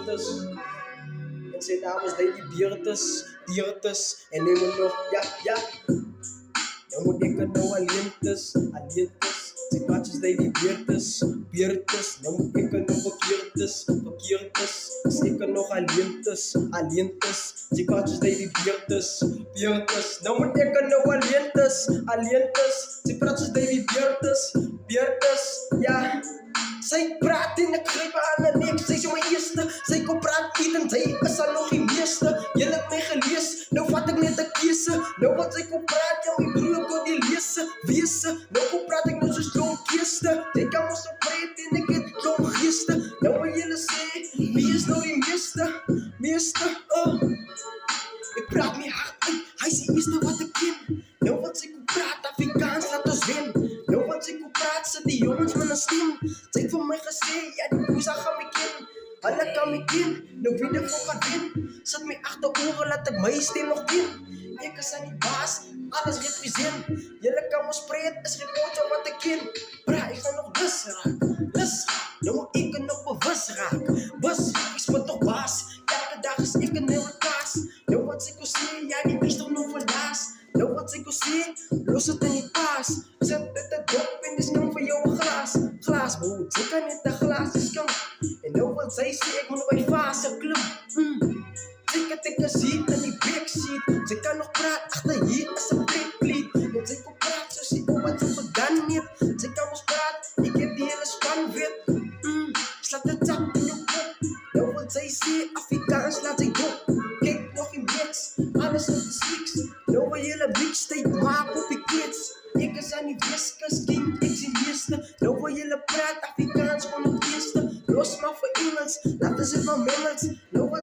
beertes. En sy naam is Davy Beertes. En neem hem nog, ja. Nou moet ek nou alleentes. Sy praat soos Davy Beertes. Nou moet ek nou verkeertes. Is ek nog alleentes. Sy praat soos Davy Beertes. Nou moet ek nou alleentes. Sy praat soos Davy Beertes, ja. Sy praat en ek gryp aan en ek, sy is my eerste. Sy kom praat iets en sy is al nog die meeste. Jy het my gelees, nou vat ek net 'n keuse. Nou wat sy kom praat, ja my broer kon die wese. Nou kom praat ek nou soos klomp geeste. Jy kan ons op praat en ek het klomp geeste. Nou wil julle sê, wie is nou die meeste, Ek praat my hart uit, hy is die eerste wat ek ken. Nou wat sy kom praat, Afrikaans laat ons wen. Nou wat sy kom praat, sit die jongens met 'n stem. Sy het vir my gesê, ja die boesa gaan my ken. Hulle kan my ken, nou wie dit voor gaan wen. Sit my agter oor, laat ek my stem nog ken. Ek is aan die baas, alles represent. Julle kan ons praat, is geen woord wat ek ken. Bra, ek gaan nog lus raak. Nou moet ek nog bewus raak. Ek is my toch baas, elke dag is ek 'n nieuwe kaas. Nou wat sy kon sê, ja die bies toch nog verlaas. Nou wat sy kon sê, los het in die paas. Sit dit 'n dop en dis nou vir jou 'n glas boot, sy kan net 'n glas skink. En nou wat sy sê, ek moet by fase klim. Sy kan ek gesien in die backseat. Sy kan nog praat, agter hier is 'n pleklied. En sy kon praat soos sy wat sy verdan het. Sy kan ons praat, ek het die hele span weet. Slaat dit tap in jou kop. Nou wat sy sê, Afrikaans laat sy dop. Kyk nog in beks, alles in sliks. Nou wil julle blikstyd maak op die klets. Ek is aan die Weskus, king, ek is die meeste. Nou wil julle praat, Afrikaans van die eerste. Los maar vir Engels, laat ons dit maar mengels. Nou wat